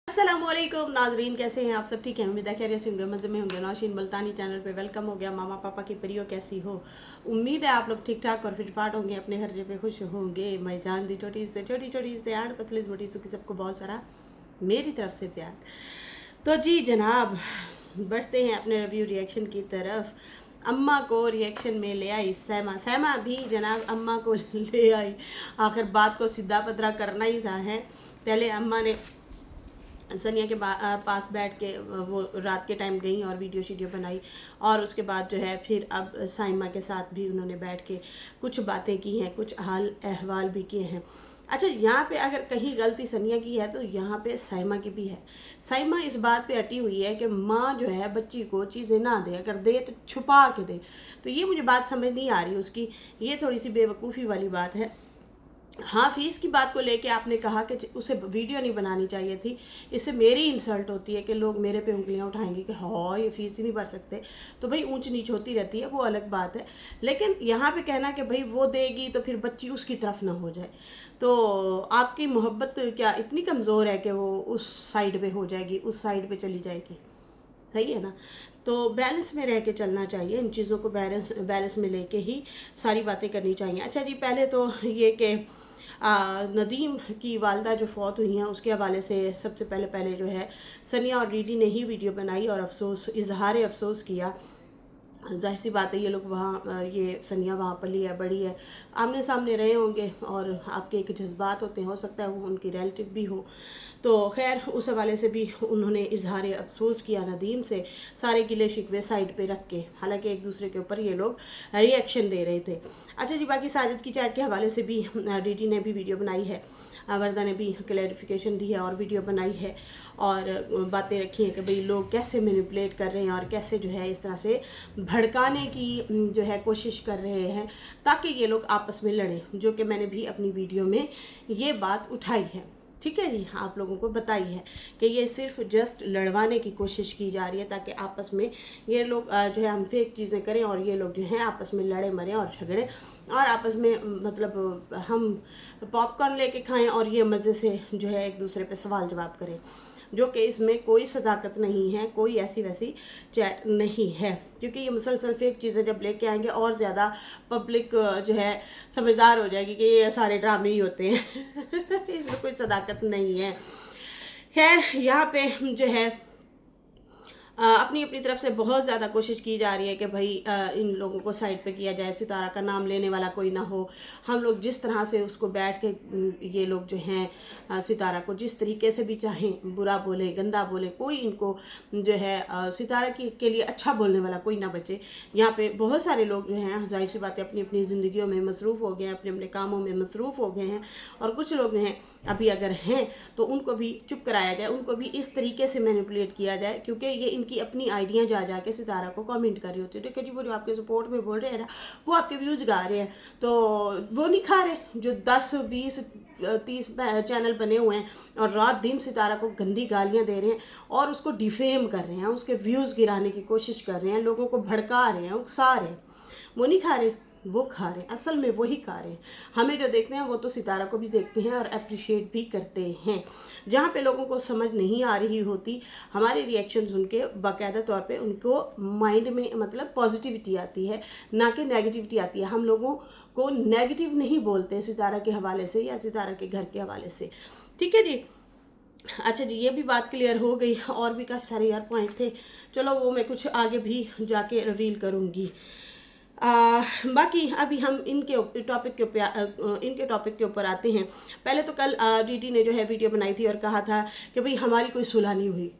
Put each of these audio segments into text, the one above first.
अस्सलामुअलैकुम नाजरीन, कैसे हैं आप सब? ठीक है, उम्मीद है खैरियत से होंगे, मज़े में होंगे। नौशीन मुल्तानी चैनल पे वेलकम हो गया। मामा पापा की परियों कैसी हो? उम्मीद है आप लोग ठीक ठाक और फिट फाट होंगे, अपने हर जगह पे खुश होंगे। मैं जान दी छोटी से आड़ पतली मोटी सुखी सबको बहुत सारा मेरी तरफ से प्यार। तो जी जनाब, बढ़ते हैं अपने रिव्यू रिएक्शन की तरफ। अम्मा को रिएक्शन में ले आई सैमा भी जनाब अम्मा को ले आई। आखिर बात को सीधा पतरा करना ही था है। पहले अम्मा ने सनिया के पास बैठ के वो रात के टाइम गई और वीडियो बनाई, और उसके बाद जो है फिर अब साइमा के साथ भी उन्होंने बैठ के कुछ बातें की हैं, कुछ हाल अहवाल भी किए हैं। अच्छा, यहाँ पे अगर कहीं गलती सनिया की है तो यहाँ पे साइमा की भी है। साइमा इस बात पे अटी हुई है कि माँ जो है बच्ची को चीज़ें ना दे, अगर दे तो छुपा के दे। तो ये मुझे बात समझ नहीं आ रही उसकी, ये थोड़ी सी बेवकूफ़ी वाली बात है। हाँ, फीस की बात को लेके आपने कहा कि उसे वीडियो नहीं बनानी चाहिए थी। इससे मेरी इंसल्ट होती है कि लोग मेरे पे उंगलियां उठाएंगे कि हाँ ये फीस ही नहीं भर सकते। तो भाई ऊंच नीच होती रहती है, वो अलग बात है। लेकिन यहाँ पे कहना कि भाई वो देगी तो फिर बच्ची उसकी तरफ ना हो जाए, तो आपकी मोहब्बत क्या इतनी कमज़ोर है कि वो उस साइड पे हो जाएगी, उस साइड पे चली जाएगी? सही है ना? तो बैलेंस में रह के चलना चाहिए, इन चीज़ों को बैलेंस में लेके ही सारी बातें करनी चाहिए। अच्छा जी, पहले तो ये कि नदीम की वालदा जो फौत हुई हैं उसके हवाले से सबसे पहले जो है सनिया और डीडी ने ही वीडियो बनाई और अफसोस, इजहार अफसोस किया। जाहिर सी बात है, ये लोग वहाँ, ये सनिया वहाँ पली है, बड़ी है, आमने सामने रहे होंगे और आपके एक जज्बात होते हैं, हो सकता है वो उनकी रिलेटिव भी हो। तो खैर उस हवाले से भी उन्होंने इजहार अफसोस किया नदीम से, सारे गिले शिकवे साइड पे रख के। हालांकि एक दूसरे के ऊपर ये लोग रिएक्शन दे रहे थे। अच्छा जी, बाकी साजिद की चैट के हवाले से भी डीडी ने भी वीडियो बनाई है, वर्दा ने भी क्लैरिफिकेशन दी है और वीडियो बनाई है और बातें रखी हैं कि भाई लोग कैसे मैनिपुलेट कर रहे हैं और कैसे जो है इस तरह से भड़काने की जो है कोशिश कर रहे हैं ताकि ये लोग आपस में लड़ें, जो कि मैंने भी अपनी वीडियो में ये बात उठाई है। ठीक है जी, आप लोगों को बताई है कि ये सिर्फ जस्ट लड़वाने की कोशिश की जा रही है ताकि आपस में ये लोग जो है हम फेक चीज़ें करें और ये लोग जो हैं आपस में लड़े मरें और झगड़े और आपस में मतलब हम पॉपकॉर्न लेके खाएं और ये मज़े से जो है एक दूसरे पे सवाल जवाब करें, जो कि इसमें कोई सदाकत नहीं है, कोई ऐसी वैसी चैट नहीं है। क्योंकि ये मुसलसल फेक चीज़ें जब लेके आएंगे और ज़्यादा पब्लिक जो है समझदार हो जाएगी कि ये सारे ड्रामे ही होते हैं इसमें कोई सदाकत नहीं है। खैर यहाँ पे जो है अपनी अपनी तरफ से बहुत ज़्यादा कोशिश की जा रही है कि भाई इन लोगों को साइड पे किया जाए, सितारा का नाम लेने वाला कोई ना हो। हम लोग जिस तरह से उसको बैठ के ये लोग जो हैं सितारा को जिस तरीके से भी चाहें बुरा बोले, गंदा बोले, कोई इनको जो है सितारा के लिए अच्छा बोलने वाला कोई ना बचे। यहाँ पे बहुत सारे लोग जो हैं जाहिर सी बातें अपनी अपनी ज़िंदगियों में मसरूफ़ हो गए हैं, अपने अपने कामों में मसरूफ़ हो गए हैं, और कुछ लोग हैं अभी अगर हैं तो उनको भी चुप कराया जाए, उनको भी इस तरीके से मैनिपुलेट किया जाए, क्योंकि ये इनकी अपनी आइडिया जा के सितारा को कमेंट कर रही होती है। देखो जी, वो जो आपके सपोर्ट में बोल रहे हैं ना, वो आपके व्यूज़ गा रहे हैं, तो वो नहीं खा रहे जो 10 20 30 चैनल बने हुए हैं और रात दिन सितारा को गंदी गालियां दे रहे हैं और उसको डिफेम कर रहे हैं, उसके व्यूज़ गिराने की कोशिश कर रहे हैं, लोगों को भड़का रहे हैं, उकसा रहे हैं। वो नहीं खा रहे, वो खा रहे हैं, असल में वही खा रहे हैं। हमें जो देखते हैं वो तो सितारा को भी देखते हैं और अप्रिशिएट भी करते हैं। जहाँ पे लोगों को समझ नहीं आ रही होती, हमारे रिएक्शन सुन के बाकायदा तौर पे उनको माइंड में मतलब पॉजिटिविटी आती है, ना कि नेगेटिविटी आती है। हम लोगों को नेगेटिव नहीं बोलते सितारा के हवाले से या सितारा के घर के हवाले से। ठीक है जी। अच्छा जी, ये भी बात क्लियर हो गई, और भी काफ़ी सारे यार पॉइंट थे, चलो वो मैं कुछ आगे भी जाके रिवील करूँगी। बाकी अभी हम इनके टॉपिक के ऊपर आते हैं। पहले तो कल डीडी ने जो है वीडियो बनाई थी और कहा था कि भाई हमारी कोई सुलह नहीं हुई,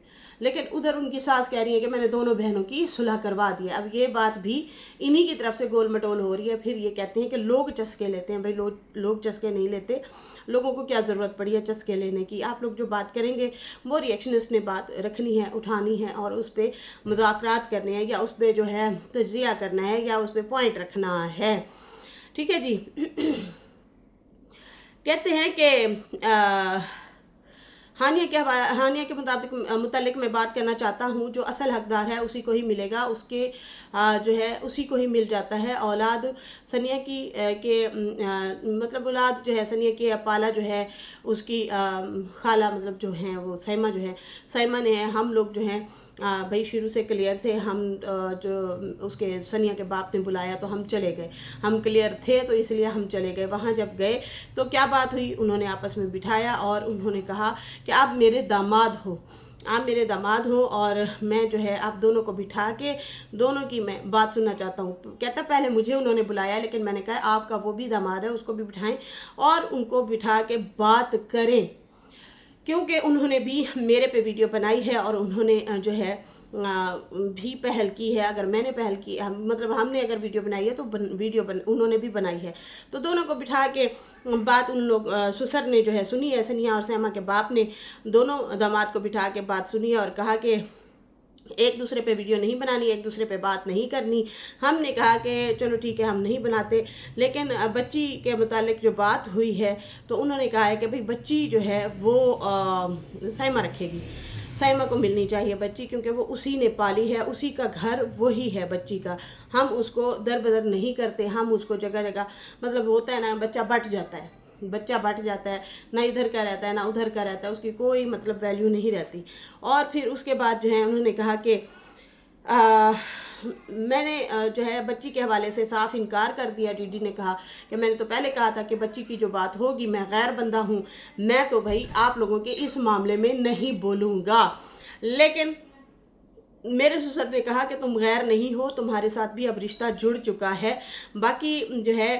लेकिन उधर उनकी सास कह रही है कि मैंने दोनों बहनों की सुलह करवा दी है। अब ये बात भी इन्हीं की तरफ से गोल मटोल हो रही है। फिर ये कहते हैं कि लोग चस्के लेते हैं। भाई लोग चस्के नहीं लेते, लोगों को क्या ज़रूरत पड़ी है चस्के लेने की? आप लोग जो बात करेंगे वो रिएक्शनिस्ट ने बात रखनी है, उठानी है और उस पर मुज़ाकरात करने हैं, या उस पर जो है तजिया करना है, या उस पर पॉइंट रखना है। ठीक है जी। कहते हैं कि हानिया के मुतालिक मैं बात करना चाहता हूँ। जो असल हकदार है उसी को ही मिलेगा, उसके जो है उसी को ही मिल जाता है। औलाद सनिया की मतलब औलाद जो है सनिया की पाला जो है उसकी खाला मतलब जो है वो सैमा जो है, सैमा ने हम लोग जो हैं भाई शुरू से क्लियर थे। हम जो उसके सनिया के बाप ने बुलाया तो हम चले गए, हम क्लियर थे तो इसलिए हम चले गए। वहाँ जब गए तो क्या बात हुई, उन्होंने आपस में बिठाया और उन्होंने कहा कि आप मेरे दामाद हो, आप मेरे दामाद हो और मैं जो है आप दोनों को बिठा के दोनों की मैं बात सुनना चाहता हूँ। कहता पहले मुझे उन्होंने बुलाया, लेकिन मैंने कहा आपका वो भी दामाद है, उसको भी बिठाएं और उनको बिठा के बात करें, क्योंकि उन्होंने भी मेरे पे वीडियो बनाई है और उन्होंने जो है भी पहल की है। अगर मैंने पहल की मतलब हमने अगर वीडियो बनाई है तो उन्होंने भी बनाई है। तो दोनों को बिठा के बात उन लोग ससुर ने जो है सुनी है, सनिया और सैमा के बाप ने दोनों दामाद को बिठा के बात सुनी है और कहा कि एक दूसरे पे वीडियो नहीं बनानी, एक दूसरे पे बात नहीं करनी। हमने कहा कि चलो ठीक है हम नहीं बनाते, लेकिन बच्ची के मुतालिक जो बात हुई है तो उन्होंने कहा है कि भाई बच्ची जो है वो सैमा रखेगी, सैमा को मिलनी चाहिए बच्ची, क्योंकि वो उसी ने पाली है, उसी का घर वही है बच्ची का। हम उसको दर बदर नहीं करते, हम उसको जगह जगह मतलब होता है ना बच्चा बट जाता है, बच्चा बट जाता है, ना इधर का रहता है ना उधर का रहता है, उसकी कोई मतलब वैल्यू नहीं रहती। और फिर उसके बाद जो है उन्होंने कहा कि मैंने जो है बच्ची के हवाले से साफ इनकार कर दिया। डीडी ने कहा कि मैंने तो पहले कहा था कि बच्ची की जो बात होगी, मैं गैर बंदा हूँ, मैं तो भाई आप लोगों के इस मामले में नहीं बोलूँगा। लेकिन मेरे ससुर ने कहा कि तुम गैर नहीं हो, तुम्हारे साथ भी अब रिश्ता जुड़ चुका है। बाकी जो है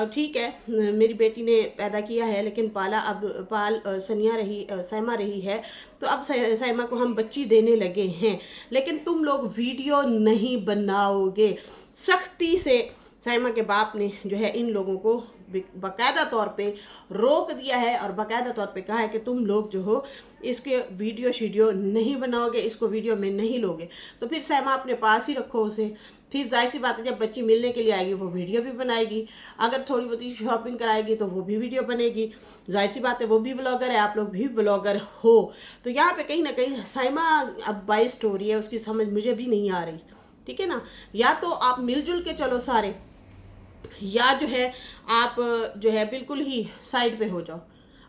ठीक है, मेरी बेटी ने पैदा किया है, लेकिन पाल सनिया रही, सैमा रही है, तो अब सैमा को हम बच्ची देने लगे हैं। लेकिन तुम लोग वीडियो नहीं बनाओगे। सख्ती से सैमा के बाप ने जो है इन लोगों को बाकायदा तौर पे रोक दिया है और बाकायदा तौर पे कहा है कि तुम लोग जो हो इसके वीडियो शीडियो नहीं बनाओगे, इसको वीडियो में नहीं लोगे। तो फिर सैमा अपने पास ही रखो उसे, फिर जाहिर सी बात है जब बच्ची मिलने के लिए आएगी वो वीडियो भी बनाएगी, अगर थोड़ी बहुत शॉपिंग कराएगी तो वो भी वीडियो बनेगी। जाहिर सी बात है वो भी व्लॉगर है, आप लोग भी व्लॉगर हो। तो यहाँ पे कहीं ना कहीं सैमा अब बाइस स्टोरी है, उसकी समझ मुझे भी नहीं आ रही, ठीक है ना। या तो आप मिलजुल के चलो सारे, या जो है आप जो है बिल्कुल ही साइड पे हो जाओ,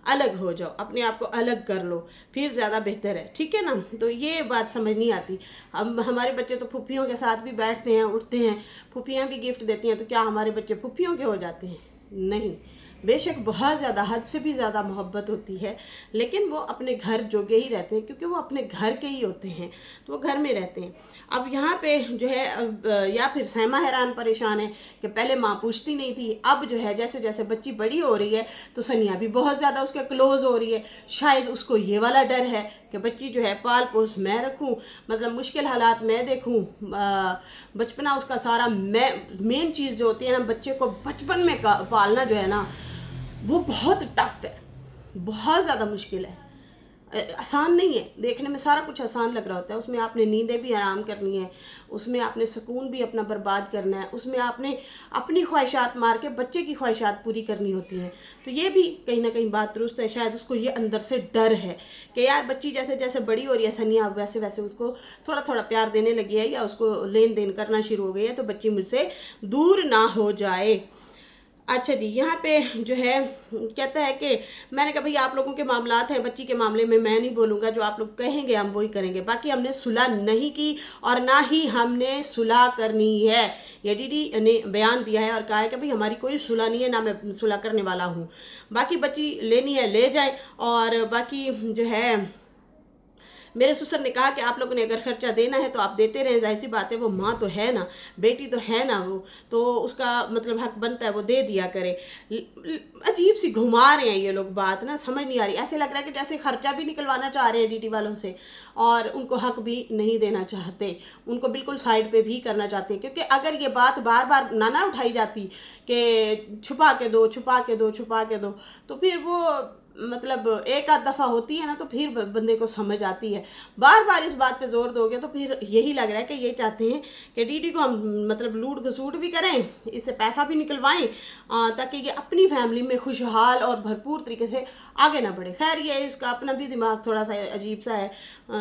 अलग हो जाओ, अपने आप को अलग कर लो, फिर ज़्यादा बेहतर है, ठीक है ना। तो ये बात समझ नहीं आती। हम हमारे बच्चे तो फुफ्फियों के साथ भी बैठते हैं, उठते हैं, फुफ्फियाँ भी गिफ्ट देती हैं, तो क्या हमारे बच्चे फुफ्फियों के हो जाते हैं? नहीं, बेशक बहुत ज़्यादा हद से भी ज़्यादा मोहब्बत होती है, लेकिन वो अपने घर जोगे ही रहते हैं, क्योंकि वो अपने घर के ही होते हैं, तो वो घर में रहते हैं। अब यहाँ पे जो है या फिर सैमा हैरान परेशान है कि पहले माँ पूछती नहीं थी, अब जो है जैसे जैसे बच्ची बड़ी हो रही है तो सनिया भी बहुत ज़्यादा उसके क्लोज हो रही है। शायद उसको ये वाला डर है कि बच्ची जो है पाल पोस मैं रखूँ, मतलब मुश्किल हालात मैं देखूँ, बचपना उसका सारा मेन चीज़ जो होती है ना, बच्चे को बचपन में पालना जो है ना वो बहुत टफ है, बहुत ज़्यादा मुश्किल है, आसान नहीं है। देखने में सारा कुछ आसान लग रहा होता है, उसमें आपने नींदें भी आराम करनी है, उसमें आपने सुकून भी अपना बर्बाद करना है, उसमें आपने अपनी ख्वाहिशात मार के बच्चे की ख्वाहिशात पूरी करनी होती हैं। तो ये भी कहीं ना कहीं बात दुरुस्त है। शायद उसको ये अंदर से डर है कि यार बच्ची जैसे जैसे बड़ी हो रही है सनिया, वैसे वैसे उसको थोड़ा थोड़ा प्यार देने लगी है या उसको लेन देन करना शुरू हो गई है, तो बच्ची मुझसे दूर ना हो जाए। अच्छा जी, यहाँ पे जो है कहता है कि मैंने कहा भाई आप लोगों के मामलात हैं, बच्ची के मामले में मैं नहीं बोलूँगा, जो आप लोग कहेंगे हम वही करेंगे। बाकी हमने सुलह नहीं की और ना ही हमने सुलह करनी है। ये डीडी ने बयान दिया है और कहा है कि भाई हमारी कोई सुलह नहीं है, ना मैं सुलह करने वाला हूँ। बाकी बच्ची लेनी है ले जाए, और बाकी जो है मेरे ससुर ने कहा कि आप लोगों ने अगर खर्चा देना है तो आप देते रहें, जाहिर सी बात है वो माँ तो है ना, बेटी तो है ना, वो तो उसका मतलब हक बनता है वो दे दिया करे। अजीब सी घुमा रहे हैं ये लोग बात, ना समझ नहीं आ रही। ऐसे लग रहा है कि जैसे खर्चा भी निकलवाना चाह रहे हैं डीडी वालों से और उनको हक भी नहीं देना चाहते, उनको बिल्कुल साइड पे भी करना चाहते हैं। क्योंकि अगर ये बात बार बार ना उठाई जाती कि छुपा के दो छुपा के दो छुपा के दो, तो फिर वो मतलब एक आध दफ़ा होती है ना तो फिर बंदे को समझ आती है। बार बार इस बात पे जोर दोगे तो फिर यही लग रहा है कि ये चाहते हैं कि डीडी को हम मतलब लूट घसूट भी करें, इससे पैसा भी निकलवाएं, ताकि ये अपनी फैमिली में खुशहाल और भरपूर तरीके से आगे ना बढ़े। खैर ये इसका अपना भी दिमाग थोड़ा सा अजीब सा है,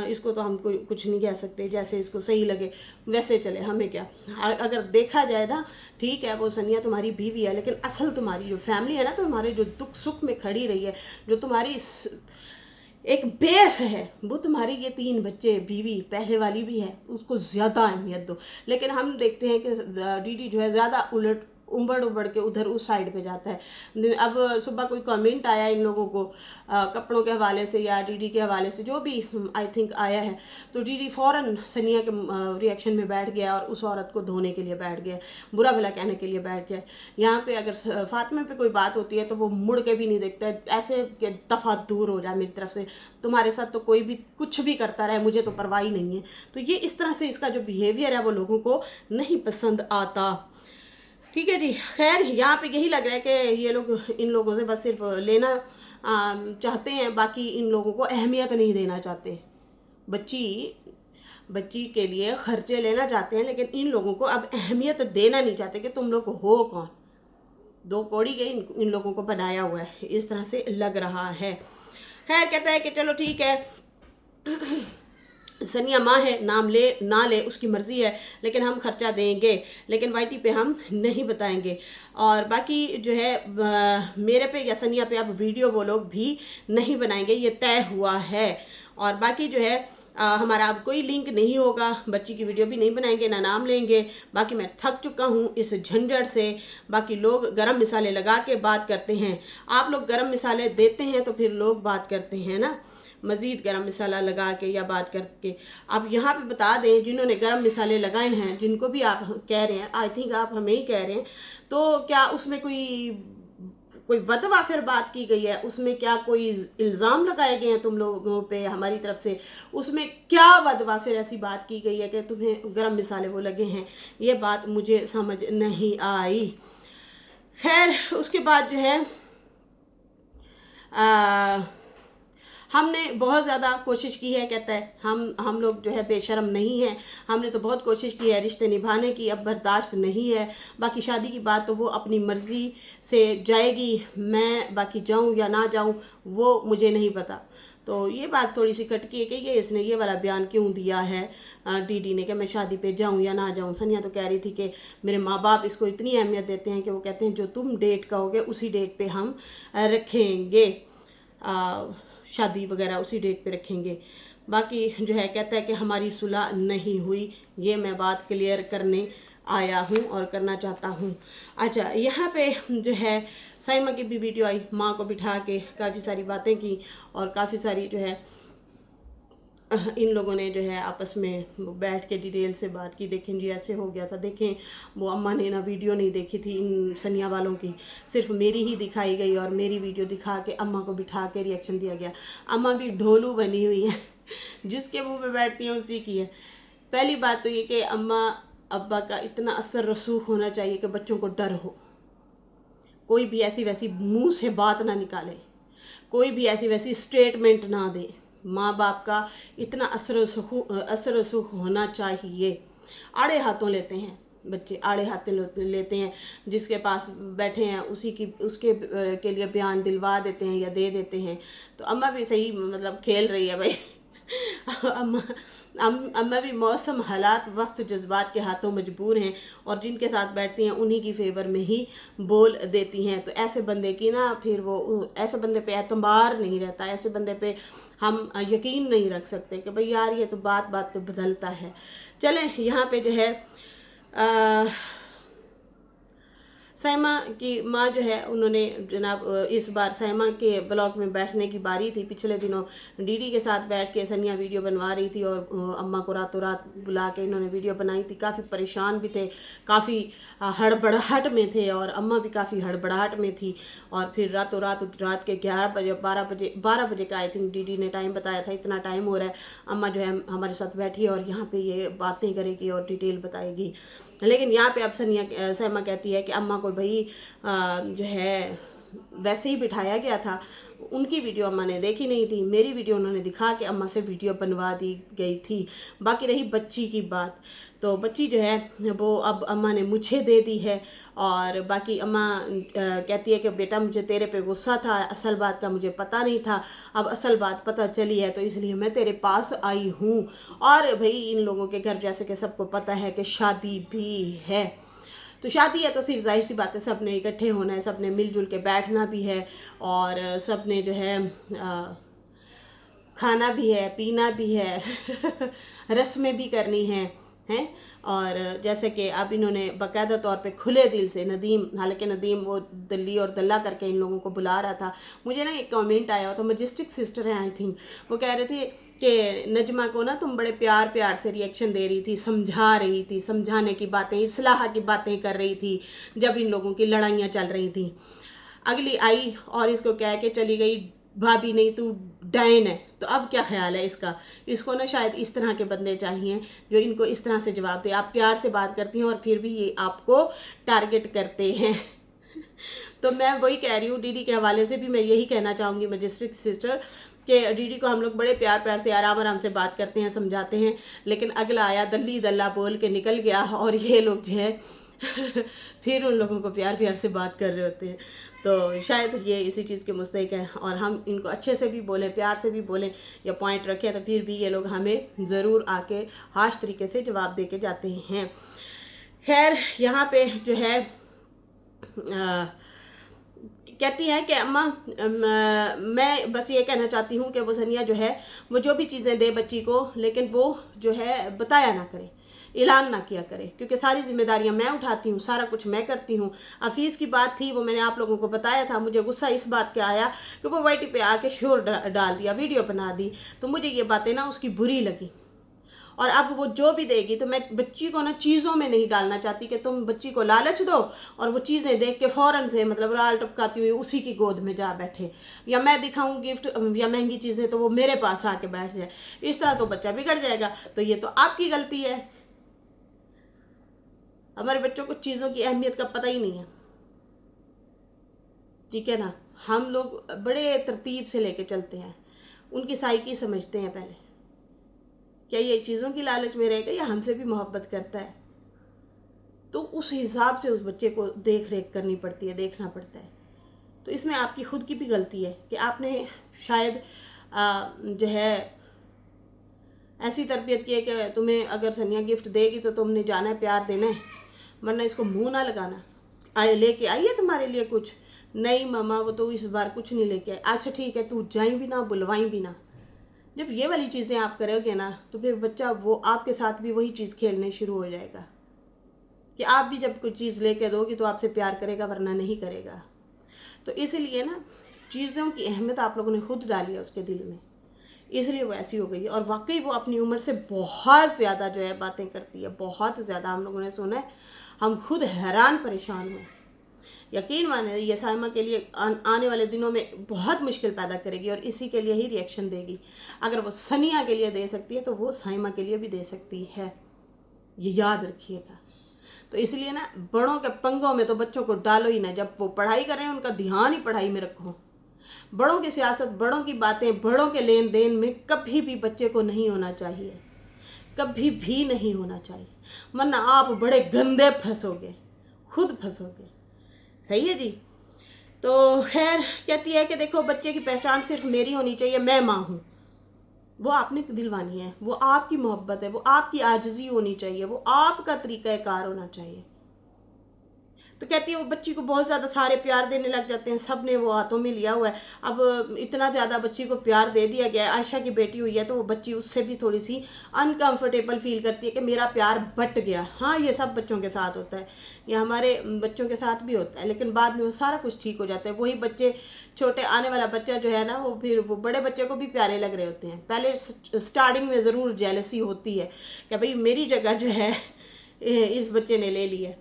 इसको तो हम कोई कुछ नहीं कह सकते, जैसे इसको सही लगे वैसे चले, हमें क्या। अगर देखा जाए ना, ठीक है वो सनिया तुम्हारी बीवी है, लेकिन असल तुम्हारी जो फैमिली है ना, तुम्हारे जो दुख सुख में खड़ी रही है, जो तुम्हारी एक बेस है, वो तुम्हारी ये 3 बच्चे, बीवी पहले वाली भी है, उसको ज़्यादा अहमियत दो। लेकिन हम देखते हैं कि डीडी जो है ज़्यादा उलट उबड़ के उधर उस साइड पे जाता है। अब सुबह कोई कमेंट आया इन लोगों को कपड़ों के हवाले से या डीडी के हवाले से, जो भी आई थिंक आया है, तो डीडी फ़ौरन सनिया के रिएक्शन में बैठ गया और उस औरत को धोने के लिए बैठ गया, बुरा भला कहने के लिए बैठ गया। यहाँ पे अगर फातिमा पे कोई बात होती है तो वो मुड़ के भी नहीं देखता है, ऐसे कि दफ़ा दूर हो जाए मेरी तरफ से, तुम्हारे साथ तो कोई भी कुछ भी करता रहे, मुझे तो परवाह ही नहीं है। तो ये इस तरह से इसका जो बिहेवियर है वो लोगों को नहीं पसंद आता। ठीक है जी। खैर यहाँ पे यही लग रहा है कि ये लोग इन लोगों से बस सिर्फ लेना चाहते हैं, बाकी इन लोगों को अहमियत नहीं देना चाहते। बच्ची के लिए खर्चे लेना चाहते हैं, लेकिन इन लोगों को अब अहमियत देना नहीं चाहते कि तुम लोग हो कौन। 2 कौड़ी के इन लोगों को बनाया हुआ है, इस तरह से लग रहा है। खैर कहता है कि चलो ठीक है, सनिया माँ है, नाम ले ना ले उसकी मर्ज़ी है, लेकिन हम खर्चा देंगे, लेकिन वाईटी पे हम नहीं बताएंगे। और बाकी जो है मेरे पे या सनिया पे अब वीडियो वो लोग भी नहीं बनाएंगे, ये तय हुआ है। और बाकी जो है हमारा अब कोई लिंक नहीं होगा, बच्ची की वीडियो भी नहीं बनाएंगे, ना नाम लेंगे। बाकी मैं थक चुका हूँ इस झंझट से। बाकी लोग गरम मसाले लगा के बात करते हैं, आप लोग गरम मसाले देते हैं तो फिर लोग बात करते हैं ना, मज़ीद गरम मसाला लगा के या बात करके। आप यहाँ पे बता दें जिन्होंने गरम मसाले लगाए हैं, जिनको भी आप कह रहे हैं, आई थिंक आप हमें ही कह रहे हैं, तो क्या उसमें कोई वदवा फिर बात की गई है, उसमें क्या कोई इल्ज़ाम लगाए गए हैं तुम लोगों पे हमारी तरफ से, उसमें क्या वदवा फिर ऐसी बात की गई है कि तुम्हें गरम मसाले वो लगे हैं, ये बात मुझे समझ नहीं आई। खैर उसके बाद जो है हमने बहुत ज़्यादा कोशिश की है, कहता है हम लोग जो है बेशर्म नहीं हैं, हमने तो बहुत कोशिश की है रिश्ते निभाने की, अब बर्दाश्त नहीं है। बाकी शादी की बात तो वो अपनी मर्ज़ी से जाएगी, मैं बाकी जाऊं या ना जाऊं वो मुझे नहीं पता। तो ये बात थोड़ी सी कटकी है कि ये इसने ये वाला बयान क्यों दिया है डीडी ने कि मैं शादी पे जाऊं या ना जाऊं। सनिया तो कह रही थी कि मेरे माँ बाप इसको इतनी अहमियत देते हैं कि वो कहते हैं जो तुम डेट कहोगे उसी डेट पे हम रखेंगे, शादी वगैरह उसी डेट पे रखेंगे। बाकी जो है कहता है कि हमारी सुलह नहीं हुई, ये मैं बात क्लियर करने आया हूँ और करना चाहता हूँ। अच्छा यहाँ पे जो है साइमा की भी वीडियो आई, माँ को बिठा के काफ़ी सारी बातें की और काफ़ी सारी जो है इन लोगों ने जो है आपस में बैठ के डिटेल से बात की। देखें जी ऐसे हो गया था, देखें वो अम्मा ने ना वीडियो नहीं देखी थी इन सनिया वालों की, सिर्फ मेरी ही दिखाई गई और मेरी वीडियो दिखा के अम्मा को बिठा के रिएक्शन दिया गया। अम्मा भी ढोलू बनी हुई है, जिसके मुंह पे बैठती हैं उसी की है। पहली बात तो ये कि अम्मा अब्बा का इतना असर रसूख होना चाहिए कि बच्चों को डर हो, कोई भी ऐसी वैसी मुँह से बात ना निकाले, कोई भी ऐसी वैसी स्टेटमेंट ना दे। माँ बाप का इतना असर रसूख होना चाहिए। आड़े हाथों लेते हैं बच्चे, आड़े हाथों लेते हैं, जिसके पास बैठे हैं उसके के लिए बयान दिलवा देते हैं या दे देते हैं। तो अम्मा भी सही मतलब खेल रही है भाई। अम्मा भी मौसम हालात वक्त जज्बात के हाथों मजबूर हैं और जिनके साथ बैठती हैं उन्हीं की फेवर में ही बोल देती हैं। तो ऐसे बंदे की ना फिर वो ऐसे बंदे पे एतबार नहीं रहता, ऐसे बंदे पे हम यकीन नहीं रख सकते कि भाई यार ये तो बात पे बदलता है। चलें यहाँ पे जो है साइमा की माँ जो है उन्होंने जनाब इस बार साइमा के ब्लॉग में बैठने की बारी थी। पिछले दिनों डीडी के साथ बैठ के सनिया वीडियो बनवा रही थी और अम्मा को रातों रात बुला के इन्होंने वीडियो बनाई थी। काफ़ी परेशान भी थे, काफ़ी हड़बड़ाहट में थे और अम्मा भी काफ़ी हड़बड़ाहट में थी। और फिर रातों रात के 11 बजे 12 बजे का आई थिंक डीडी ने टाइम बताया था, इतना टाइम हो रहा है, अम्मा जो है हमारे साथ बैठी है और यहाँ पे ये बातें करेगी और डिटेल बताएगी। लेकिन यहाँ पे अब साइमा कहती है कि अम्मा को भाई जो है वैसे ही बिठाया गया था। उनकी वीडियो अम्मा ने देखी नहीं थी, मेरी वीडियो उन्होंने दिखा के अम्मा से वीडियो बनवा दी गई थी। बाकी रही बच्ची की बात, तो बच्ची जो है वो अब अम्मा ने मुझे दे दी है। और बाकी अम्मा कहती है कि बेटा मुझे तेरे पे गुस्सा था, असल बात का मुझे पता नहीं था, अब असल बात पता चली है तो इसलिए मैं तेरे पास आई हूँ। और भाई इन लोगों के घर जैसे कि सबको पता है कि शादी भी है, तो शादी है तो फिर जाहिर सी बात है सब ने इकट्ठे होना है, सब ने मिलजुल के बैठना भी है, और सब ने जो है खाना भी है, पीना भी है रस्में भी करनी हैं। और जैसे कि अब इन्होंने बाकायदा तौर पे खुले दिल से नदीम, हालांकि नदीम वो दल्ली और दल्ला करके इन लोगों को बुला रहा था। मुझे ना एक कमेंट आया था, मजेस्टिक सिस्टर हैं आई थिंक, वो कह रहे थे कि नजमा को ना तुम बड़े प्यार प्यार से रिएक्शन दे रही थी, समझा रही थी, समझाने की बातें, इस्लाह की बातें कर रही थी जब इन लोगों की लड़ाइयाँ चल रही थी। अगली आई और इसको कह के चली गई भाभी नहीं तू डायन है। तो अब क्या ख्याल है इसका? इसको ना शायद इस तरह के बंदे चाहिए जो इनको इस तरह से जवाब दे। आप प्यार से बात करती हैं और फिर भी ये आपको टारगेट करते हैं तो मैं वही कह रही हूँ, डीडी के हवाले से भी मैं यही कहना चाहूँगी मजिस्ट्रेट सिस्टर कि डीडी को हम लोग बड़े प्यार प्यार से आराम आराम से बात करते हैं, समझाते हैं, लेकिन अगला आया दल्ली दल्ला बोल के निकल गया और ये लोग जो है फिर उन लोगों को प्यार प्यार से बात कर रहे होते हैं। तो शायद ये इसी चीज़ के मुस्तहिक हैं, और हम इनको अच्छे से भी बोलें, प्यार से भी बोलें या पॉइंट रखें तो फिर भी ये लोग हमें ज़रूर आके हाश तरीके से जवाब दे के जाते हैं। खैर यहाँ पे जो है कहती हैं कि अम्मा मैं बस ये कहना चाहती हूँ कि वो सनिया जो है वो जो भी चीज़ें दे बच्ची को, लेकिन वो जो है बताया ना करे, ऐलान ना किया करे, क्योंकि सारी जिम्मेदारियां मैं उठाती हूँ, सारा कुछ मैं करती हूँ। अफीज़ की बात थी वो मैंने आप लोगों को बताया था, मुझे गुस्सा इस बात का आया कि वो वाईटी पे आके शोर डाल दिया, वीडियो बना दी, तो मुझे ये बातें ना उसकी बुरी लगी। और अब वो जो भी देगी तो मैं बच्ची को ना चीज़ों में नहीं डालना चाहती कि तुम बच्ची को लालच दो और वो चीज़ें देख के फ़ौरन से मतलब राल टपकाती हुई उसी की गोद में जा बैठे, या मैं दिखाऊं गिफ्ट या महंगी चीज़ें तो वो मेरे पास आके बैठ जाए। इस तरह तो बच्चा बिगड़ जाएगा। तो ये तो आपकी गलती है। हमारे बच्चों को चीज़ों की अहमियत का पता ही नहीं है, ठीक है ना। हम लोग बड़े तरतीब से लेके चलते हैं, उनकी साइकी समझते हैं पहले, क्या ये चीज़ों की लालच में रहेगा या हमसे भी मोहब्बत करता है, तो उस हिसाब से उस बच्चे को देख रेख करनी पड़ती है, देखना पड़ता है। तो इसमें आपकी खुद की भी गलती है कि आपने शायद जो है ऐसी तरबियत की है कि तुम्हें अगर सनिया गिफ्ट देगी तो तुमने जाना है, प्यार देना है, वरना इसको मुंह ना लगाना। आए लेके आई है तुम्हारे लिए कुछ? नहीं मामा वो तो इस बार कुछ नहीं लेके आए। अच्छा ठीक है, तू जाई भी ना बुलवाई भी ना। जब ये वाली चीज़ें आप करोगे ना तो फिर बच्चा वो आपके साथ भी वही चीज़ खेलने शुरू हो जाएगा कि आप भी जब कोई चीज़ लेके दोगी तो आपसे प्यार करेगा, वरना नहीं करेगा। तो इसलिए ना चीज़ों की अहमियत आप लोगों ने खुद डाली है उसके दिल में, इसलिए वो ऐसी हो गई है। और वाकई वो अपनी उम्र से बहुत ज़्यादा जो है बातें करती है, बहुत ज़्यादा। हम लोगों ने सुना है, हम खुद हैरान परेशान हुए। यकीन माने ये साइमा के लिए आने वाले दिनों में बहुत मुश्किल पैदा करेगी और इसी के लिए ही रिएक्शन देगी। अगर वो सनिया के लिए दे सकती है तो वो साइमा के लिए भी दे सकती है, ये याद रखिएगा। तो इसलिए ना बड़ों के पंगों में तो बच्चों को डालो ही ना। जब वो पढ़ाई कर रहे हैं उनका ध्यान ही पढ़ाई में रखो। बड़ों की सियासत, बड़ों की बातें, बड़ों के लेन देन में कभी भी बच्चे को नहीं होना चाहिए, कभी भी नहीं होना चाहिए, वरना आप बड़े गंदे फंसोगे, खुद फंसोगे। सही है जी। तो खैर कहती है कि देखो बच्चे की पहचान सिर्फ मेरी होनी चाहिए, मैं माँ हूँ, वो आपने दिलवानी है, वो आपकी मोहब्बत है, वो आपकी आजिज़ी होनी चाहिए, वो आपका तरीक़ाकार होना चाहिए। तो कहती है वो बच्ची को बहुत ज़्यादा सारे प्यार देने लग जाते हैं, सब ने वो हाथों में लिया हुआ है। अब इतना ज़्यादा बच्ची को प्यार दे दिया गया है, आयशा की बेटी हुई है तो वो बच्ची उससे भी थोड़ी सी अनकंफर्टेबल फील करती है कि मेरा प्यार बट गया। हाँ ये सब बच्चों के साथ होता है, ये हमारे बच्चों के साथ भी होता है, लेकिन बाद में वो सारा कुछ ठीक हो जाता है। वही बच्चे, छोटे आने वाला बच्चा जो है ना, वो फिर वो बड़े बच्चे को भी प्यारे लग रहे होते हैं। पहले स्टार्टिंग में ज़रूर जेलसी होती है कि भाई मेरी जगह जो है इस बच्चे ने ले ली है।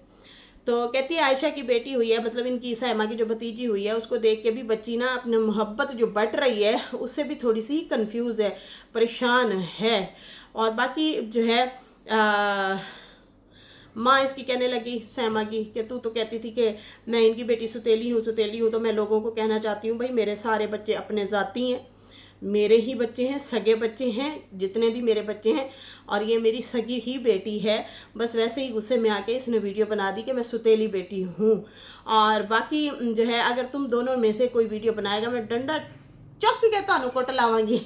तो कहती है आयशा की बेटी हुई है, मतलब इनकी साइमा की जो भतीजी हुई है, उसको देख के भी बच्ची ना अपने मोहब्बत जो बट रही है उससे भी थोड़ी सी कंफ्यूज है, परेशान है। और बाकी जो है माँ इसकी कहने लगी सैमा की कि तू तो कहती थी कि मैं इनकी बेटी सुतेली हूँ, तो मैं लोगों को कहना चाहती हूँ भाई मेरे सारे बच्चे अपने ज़ाती हैं, मेरे ही बच्चे हैं, सगे बच्चे हैं, जितने भी मेरे बच्चे हैं, और ये मेरी सगी ही बेटी है। बस वैसे ही गुस्से में आके इसने वीडियो बना दी कि मैं सुतेली बेटी हूँ। और बाकी जो है अगर तुम दोनों में से कोई वीडियो बनाएगा मैं डंडा चुक के तानू कोट लावांगी।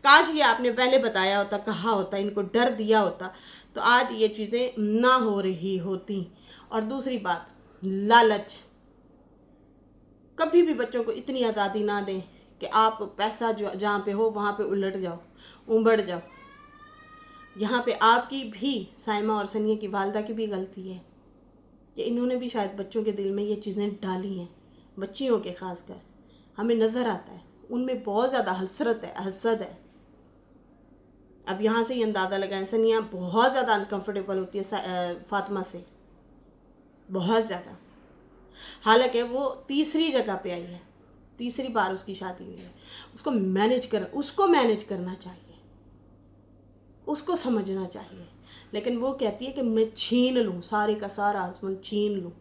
काश ये आपने पहले बताया होता, कहा होता, इनको डर दिया होता तो आज ये चीज़ें ना हो रही होती। और दूसरी बात, लालच। कभी भी बच्चों को इतनी आज़ादी ना दें कि आप पैसा जो जहाँ पे हो वहाँ पे उलट जाओ, उमड़ जाओ। यहाँ पे आपकी भी, साइमा और सनिया की वालदा की भी गलती है कि इन्होंने भी शायद बच्चों के दिल में ये चीज़ें डाली हैं, बच्चियों के ख़ासकर। हमें नज़र आता है उनमें बहुत ज़्यादा हसरत है, हसद है। अब यहाँ से ही अंदाज़ा लगाएं, सनिया बहुत ज़्यादा अनकंफर्टेबल होती है फातिमा से, बहुत ज़्यादा। हालांकि वो तीसरी जगह पे आई है, तीसरी बार उसकी शादी हुई है। उसको मैनेज करना चाहिए, उसको समझना चाहिए। लेकिन वो कहती है कि मैं छीन लूँ, सारे का सारा हस्बैंड छीन लूँ।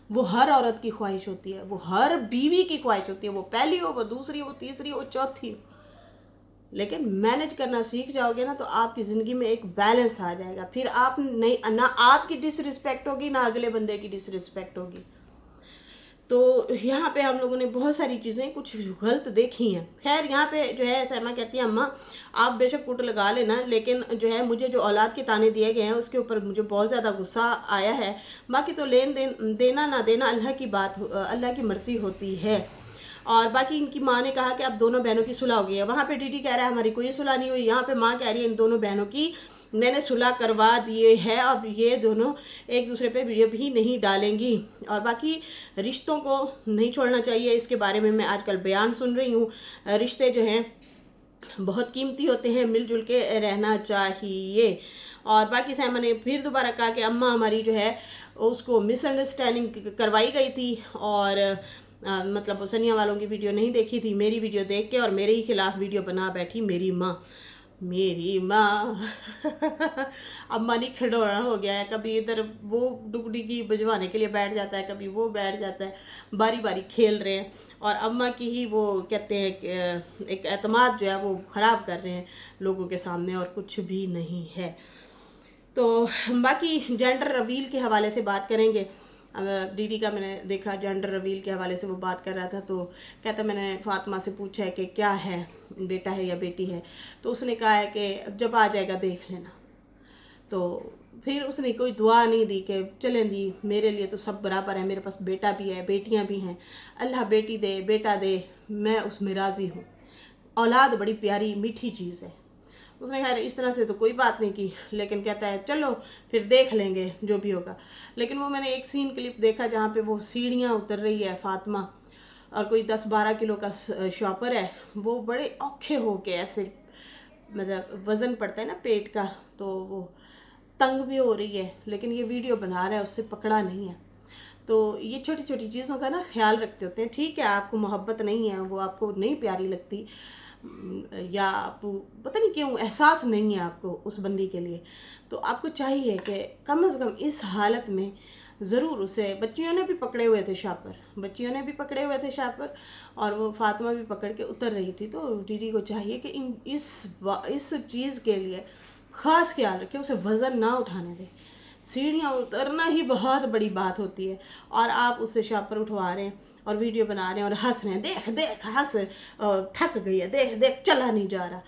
वो हर औरत की ख्वाहिश होती है, वो हर बीवी की ख्वाहिश होती है, वो पहली हो, वो दूसरी हो, वो तीसरी हो, वो चौथी हो। लेकिन मैनेज करना सीख जाओगे ना तो आपकी ज़िंदगी में एक बैलेंस आ जाएगा। फिर आप नहीं, ना आपकी डिसरिस्पेक्ट होगी ना अगले बंदे की डिसरिस्पेक्ट होगी। तो यहाँ पे हम लोगों ने बहुत सारी चीज़ें कुछ गलत देखी हैं। खैर यहाँ पे जो है सैमा कहती है अम्मा आप बेशक कुट लगा लेना, लेकिन जो है मुझे जो औलाद के ताने दिए गए हैं उसके ऊपर मुझे बहुत ज़्यादा गुस्सा आया है। बाकी तो लेन देन, देना ना देना अल्लाह की बात, अल्लाह की मर्ज़ी होती है। और बाकी इनकी माँ ने कहा कि अब दोनों बहनों की सुलह हो गई है। वहाँ पे डीडी कह रहा है हमारी कोई सुलह नहीं हुई। यहाँ पे माँ कह रही है इन दोनों बहनों की मैंने सुलह करवा दिए है, अब ये दोनों एक दूसरे पे वीडियो भी नहीं डालेंगी। और बाकी रिश्तों को नहीं छोड़ना चाहिए, इसके बारे में मैं आजकल बयान सुन रही हूँ। रिश्ते जो हैं बहुत कीमती होते हैं, मिलजुल के रहना चाहिए। और बाकी सैमा ने फिर दोबारा कहा कि अम्मा हमारी जो है उसको मिसअंडरस्टैंडिंग करवाई गई थी, और मतलब वो सनिया वालों की वीडियो नहीं देखी थी, मेरी वीडियो देख के और मेरे ही खिलाफ वीडियो बना बैठी मेरी माँ। अम्मा नहीं खिडौना हो गया है, कभी इधर वो डुगडी की बजवाने के लिए बैठ जाता है, कभी वो बैठ जाता है, बारी बारी खेल रहे हैं। और अम्मा की ही वो कहते हैं कि एक एतमाद जो है वो ख़राब कर रहे हैं लोगों के सामने, और कुछ भी नहीं है। तो बाकी जेंडर रिवील के हवाले से बात करेंगे। डीडी का मैंने देखा जेंडर रिवील के हवाले से वो बात कर रहा था, तो कहता मैंने फातिमा से पूछा है कि क्या है, बेटा है या बेटी है, तो उसने कहा है कि जब आ जाएगा देख लेना। तो फिर उसने कोई दुआ नहीं दी कि चलें जी मेरे लिए तो सब बराबर है, मेरे पास बेटा भी है बेटियां भी हैं, अल्लाह बेटी दे बेटा दे, मैं उसमें राज़ी हूँ। औलाद बड़ी प्यारी मीठी चीज़ है। उसने कहा इस तरह से तो कोई बात नहीं की, लेकिन कहता है चलो फिर देख लेंगे जो भी होगा। लेकिन वो मैंने एक सीन क्लिप देखा जहाँ पे वो सीढ़ियाँ उतर रही है फातिमा, और कोई 10-12 किलो का शॉपर है, वो बड़े औखे हो के ऐसे, मतलब वज़न पड़ता है ना पेट का, तो वो तंग भी हो रही है, लेकिन ये वीडियो बना रहा है, उससे पकड़ा नहीं है। तो ये छोटी छोटी चीज़ों का ना ख्याल रखते होते हैं। ठीक है आपको मोहब्बत नहीं है, वो आपको नहीं प्यारी लगती, या आपको पता नहीं क्यों एहसास नहीं है आपको उस बंदी के लिए, तो आपको चाहिए कि कम से कम इस हालत में ज़रूर उसे, बच्चियों ने भी पकड़े हुए थे शापर, और वो फातिमा भी पकड़ के उतर रही थी। तो दीदी को चाहिए कि इस चीज़ के लिए ख़ास ख्याल रखें, उसे वज़न ना उठाने दें। सीढ़ियाँ उतरना ही बहुत बड़ी बात होती है, और आप उससे शापर उठवा रहे हैं और वीडियो बना रहे हैं और हंस रहे हैं, देख देख हंस, थक गई है, देख देख चला नहीं जा रहा।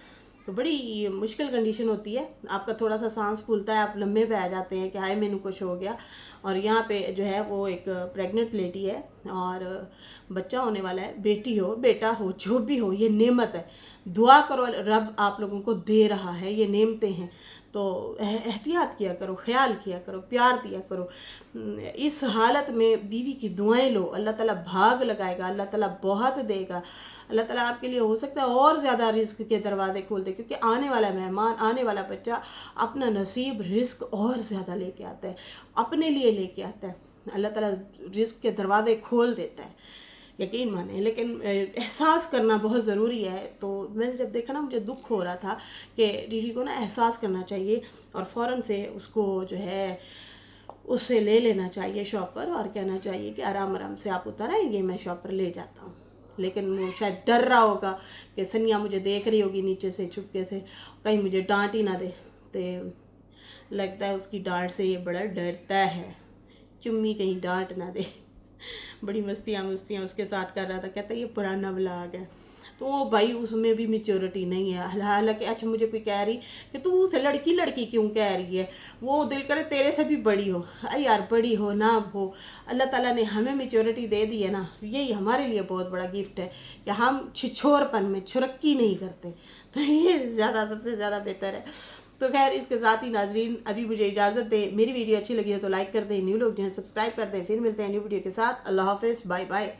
तो बड़ी मुश्किल कंडीशन होती है, आपका थोड़ा सा सांस फूलता है, आप लम्बे पे आ जाते हैं कि हाय मैंने कुछ हो गया। और यहाँ पे जो है वो एक प्रेग्नेंट लेडी है और बच्चा होने वाला है, बेटी हो बेटा हो जो भी हो, ये नेमत है, दुआ करो रब आप लोगों को दे रहा है, ये नेमतें हैं। तो एहतियात किया करो, ख्याल किया करो, प्यार दिया करो। इस हालत में बीवी की दुआएं लो, अल्लाह ताला भाग लगाएगा, अल्लाह ताला बहुत देगा, अल्लाह ताला आपके लिए हो सकता है और ज़्यादा रिस्क के दरवाजे खोल दे, क्योंकि आने वाला मेहमान, आने वाला बच्चा अपना नसीब रिस्क और ज़्यादा लेके आता है, अपने लिए लेके आता है। अल्लाह ताला रिस्क के दरवाजे खोल देता है, यकीन माने। लेकिन एहसास करना बहुत ज़रूरी है। तो मैंने जब देखा ना मुझे दुख हो रहा था कि दीदी को ना एहसास करना चाहिए और फ़ौरन से उसको जो है उससे ले लेना चाहिए शॉपर और कहना चाहिए कि आराम आराम से आप उतर आएंगे, मैं शॉपर ले जाता हूँ। लेकिन वो शायद डर रहा होगा कि सनिया मुझे देख रही होगी नीचे से छुपके से, कहीं मुझे डांट ही ना दे। तो लगता है उसकी डांट से ये बड़ा डरता है, चुम्मी कहीं डांट ना दे। बड़ी मस्तियाँ उसके साथ कर रहा था, कहता ये पुराना व्लॉग है। तो वो भाई उसमें भी मेच्योरिटी नहीं है। हालांकि अच्छा मुझे कोई कह रही कि तू उसे लड़की लड़की क्यों कह रही है, वो दिल करे तेरे से भी बड़ी हो। अरे यार बड़ी हो ना हो, अल्लाह ताला ने हमें मेच्योरिटी दे दी है ना, यही हमारे लिए बहुत बड़ा गिफ्ट है कि हम छिछोरपन में छुरक्की नहीं करते। तो ये ज़्यादा सबसे ज़्यादा बेहतर है। तो खैर इसके साथ ही नाजरीन अभी मुझे इजाज़त दें। मेरी वीडियो अच्छी लगी है तो लाइक कर दें, न्यू लोग जो हैं सब्सक्राइब कर दें। फिर मिलते हैं न्यू वीडियो के साथ। अल्लाह हाफिज़, बाय बाय।